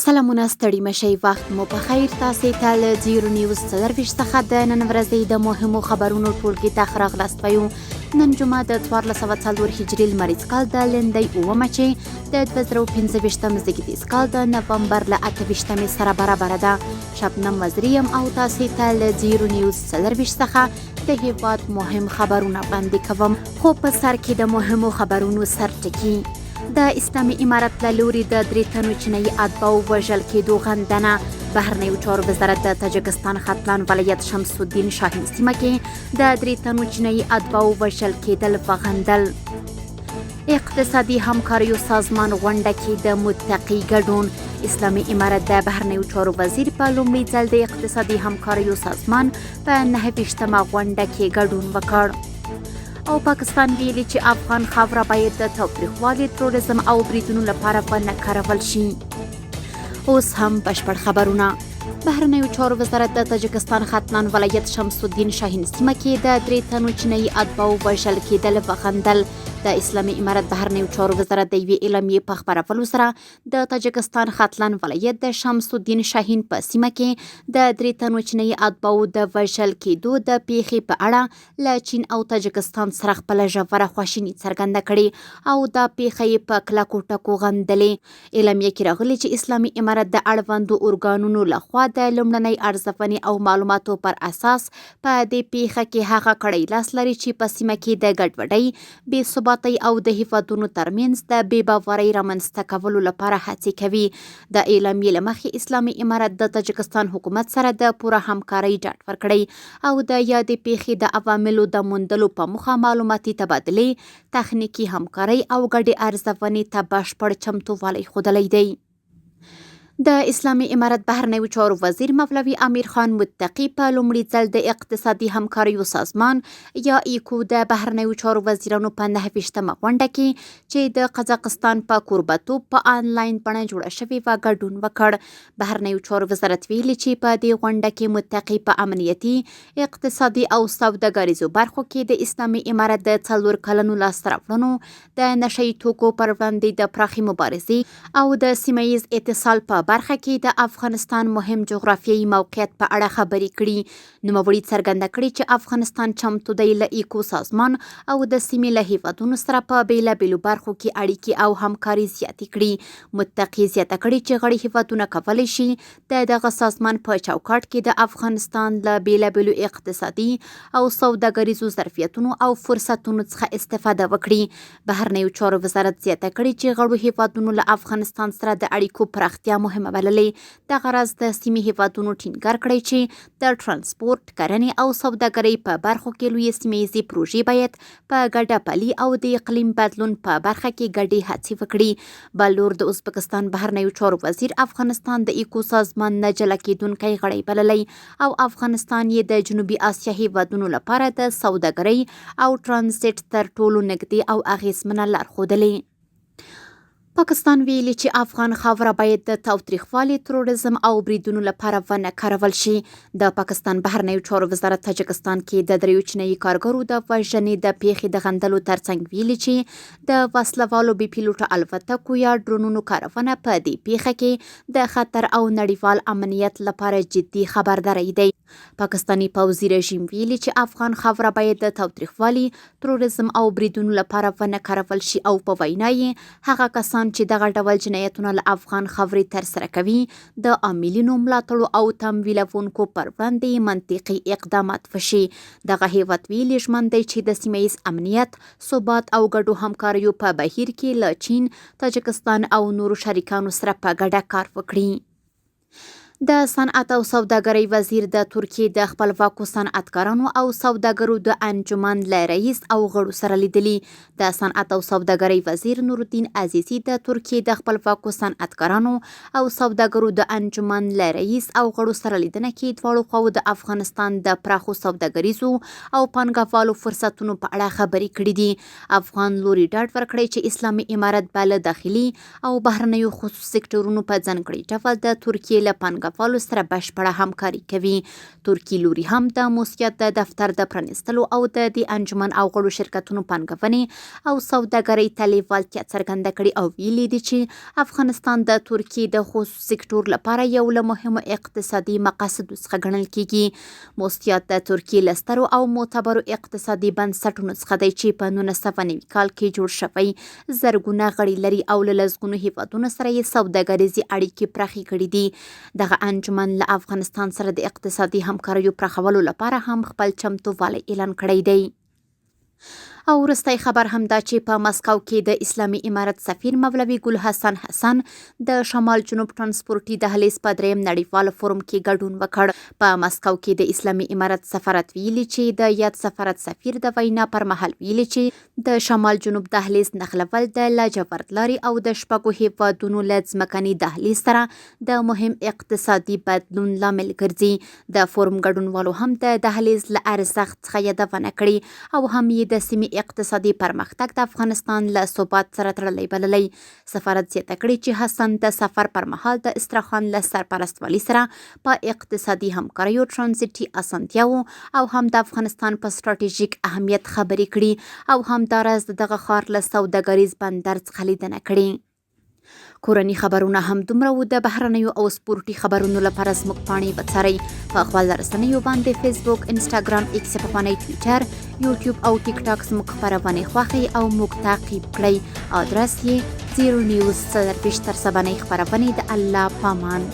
سلامونه ستړي مشئ وخت مو په خیر تاسې ته له زیرو نیوز 24 څخه د نن ورځې د مهمو خبرونو ټولګي ته ښه راغلاست وایو. نن جمعه د 1404 هجري لمریز کال د لندۍ 9 چې د 2025 زیږدیز کال د نومبر له 28 سره برابره ده. شبنم وزیری یم او تاسې ته له زیرو نیوز 24 څخه د هیواد مهم خبرونه وړاندې کوم. خو په سر کې د مهمو خبرونو سرټکي. د اسلامي امارت له لوري د 3 تنو چینایي اتباعو وژل کېدو غندنه. بهرنیو چارو وزارت د تاجکستان ختلان ولایت شمس الدین شاهین سیمه کې د 3 تنو چینایي اتباعو وژل کېدل وغندل. اقتصادي همکاریو سازمان غونډه کې د متقي ګډون. اسلامي امارت د بهرنیو چارو وزیر په لومړي ځل د اقتصادي همکاریو سازمان په 9مه غونډه کې ګډون وکړ. او پاکستان ویلي چې افغان خاوره باید د تاوتریخوالي، تروریزم او بریدونو لپاره ونه کارول شي. اوس هم بشپړ خبرونه. بهرنیو چارو وزارت د تاجکستان ختلان ولایت شمس الدین شاهین سیمه کې د 3 تنو چینایي اتباعو وژل کېدل وغندل. د اسلامي امارت بهرنیو چارو وزارت د یوې اعلامیې په خپرولو سره د تاجکستان ختلان ولایت د شمس الدین شاهین په سیمه کې د 3 تنو چینایي اتباعو د وژل کېدو د پیښې په اړه له چین او تاجکستان سره خپله ژوره خواشیني څرګنده کړې او دا پیښه یې په کلکو ټکو غندلې. اعلامیه کې راغلي چې اسلامي امارت د اړوندو ارګانونو لخوا د لومړنۍ ارزونې او معلوماتو پر اساس په دې پیښه کې هغه کړی لاس لري چې په سیمه کې د ګډوډۍ، بې ثباتۍ او د هیوادونو ترمنځ د بې باورۍ رامنځته کولو لپاره هڅې کوي. د اعلامیې له مخې اسلامي امارت د تاجکستان حکومت سره د پوره همکارۍ ډاډ ورکړی او د یادې پیښې د عواملو د موندلو په موخه معلوماتي تبادلې، تخنیکي همکارۍ او ګډې ارزونې ته بشپړ چمتووالی ښودلی دی. د اسلامي امارت بهرنیو چارو وزیر مولوي امیر خان متقي په لومړي ځل د اقتصادي همکاریو سازمان یا ایکو د بهرنیو چارو وزیرانو په 9مه غونډه کې چې د قزاقستان په کوربه‌توب په آنلاین بڼه جوړه شوې وه ګډون وکړ. بهرنیو چارو وزارت ویلي چې په دې غونډه کې متقي په امنیتي، اقتصادي او سوداګریزو برخو کې د اسلامي امارت د 4 کلنو لاسته راوړنو، د نشه یي توکو پر وړاندې د پراخې مبارزې او د سیمه ییز اتصال په برخه کې د افغانستان مهم جغرافیایي موقعیت په اړه خبرې کړي. نوموړي څرګنده کړي چې افغانستان چمتو دی له ایکو سازمان او د سیمې له هیوادونو سره په بیلابیلو برخو کې اړیکې او همکاري زیاتې کړي. متقي زیاته کړي چې غړي هیوادونه کولی شي د دغه سازمان په چوکاټ کې د افغانستان له بیلابیلو اقتصادي او سوداګریزو ظرفیتونو او فرصتونو څخه استفاده وکړي. بهرنیو چارو وزارت زیاته کړي چې غړو هیوادونو له افغانستان سره د اړیکو پراختیا مهمه بللې. دغه راز د سیمې هیوادونو ټینګار کړی چې د ترانسپورت، کرنې او سوداګرۍ په برخو کې لویې سیمه ییزې پروژې باید په ګډه پلي او د اقلیم بدلون په برخه کې ګډې هڅې وکړي. بل لور د ازبکستان بهرنیو چارو وزیر افغانستان د ایکو سازمان نه جلا کېدونکی غړی بللی او افغانستان یې د جنوبي اسیا هیوادونو لپاره د سوداګرۍ او ترانزیت تر ټولو نږدې او اغیزمنه لار ښودلې. پاکستان ویلي چې افغان خاوره باید د تاوتریخوالي، تروریزم او بریدونو لپاره ونه کارول شي. د پاکستان بهرنیو چارو وزارت تاجکستان کې د 3 چینایي کارګرو د وژنې د پیښې د غندلو ترڅنګ ویلي چې د وسلوالو بې پیلوټه الوتکو یا ډرونونو کارونه په دې پیښه کې د خطر او نړیوال امنیت لپاره جدي خبرداری دی. پاکستاني پوځي رژیم ویلي چې افغان خاوره باید د تاوتریخوالي، تروریزم او بریدونو لپاره ونه کارول شي او په وینا یې هغه کسان چې دغه ډول جنایتونه له افغان خاورې ترسره کوي د عاملینو، ملاتړو او تمویلونکو پر وړاندې منطقي اقدامات وشي. دغه هیواد ویلي ژمن دی چې د سیمه ییز امنیت، ثبات او ګډو همکاریو په بهیر کې له چین، تاجکستان او نورو شریکانو سره په ګډه کار وکړي. د صنعت او سوداګرۍ وزیر د ترکیې د خپلواکو صنعتکارانو او سوداګرو د انجمن له رئیس او غړو سره لیدلي. د صنعت او سوداګرۍ وزیر نورالدین عزیزي د ترکیې د خپلواکو صنعتکارانو او سوداګرو د انجمن له رئیس او غړو سره لیدنه کې دواړو خواو د افغانستان د پراخو سوداګریزو او پانګوالو فرصتونو په اړه خبرې کړې دي. افغان لوري ډاډ ورکړی چې اسلامي امارت به له داخلي او بهرنیو خصوصي سکتورونو په ځانګړي ډول د ترکیې له پانګوالو د فالو سره بشپړه همکاري کوي. ترکي لوري هم د موسسات د دفتر د پرانیستلو او د دې انجمن او غړو شرکتونو پانګونې او سوداګرۍ ته لیوالتیا څرګنده کړې او ویلي دي چې افغانستان د ترکیې د خصوصي سکتور لپاره یو له مهمو اقتصادي مقاصدو څخه ګڼل کیږي. موسسات د ترکیې له سترو او معتبرو اقتصادي بنسټونو څخه دی چې په 1990 کال کې جوړ شوی. زرګونه غړي لري او له لسګونو هیوادونو سره یې سوداګریزې اړیکې پراخې کړي دي. دغه انجمن له افغانستان سره د اقتصادي همکاریو پراخولو لپاره هم خپل چمتووالی اعلان کړی دی. او وروستی خبر هم دا چې په مسکو کې د اسلامي امارت سفیر مولوي ګل حسن د شمال جنوب ترانسپورتي دهلیز په 3م نړیوال فورم کې ګډون وکړ. په مسکو کې د اسلامي امارت سفارت ویلي چې د یاد سفارت سفیر د وینا پر مهال ویلي چې د شمال جنوب دهلیز نښلول د لاجورد لارې او د شپږو هیوادونو له ځمکني دهلیز سره د مهم اقتصادي بدلون لامل ګرځي. د فورم ګډونوالو هم د دهلیز له ارزښت څخه یادونه کړې او هم یې د سیمې اقتصادي پرمختګ د افغانستان له ثبات سره تړلی بللی. سفارت زیاته کړې چې حسن د سفر پر مهال د استراخان له سرپرستوالي سره په اقتصادي همکاریو، ترانزیټي اسانتیاوو او هم د افغانستان په ستراتیژیک اهمیت خبرې کړي او همداراز دغه ښار له سوداګریز بندر څخه لیدنه کړې. کورني خبرونه هم دومره وو. د بهرنیو او سپورټي خبرونو لپاره زموږ پاڼې وڅارئ. په خپل رسنیو باندې فیسبوک، انسټاګرام، ایکس په پاڼې، ټویټر، یوټیوب او ټیک ټاک زموږ خبرونه خوښئ او موږ تعقیب کړئ. ادرس یې 0 نیوز 24 خبرونه د الله پامان.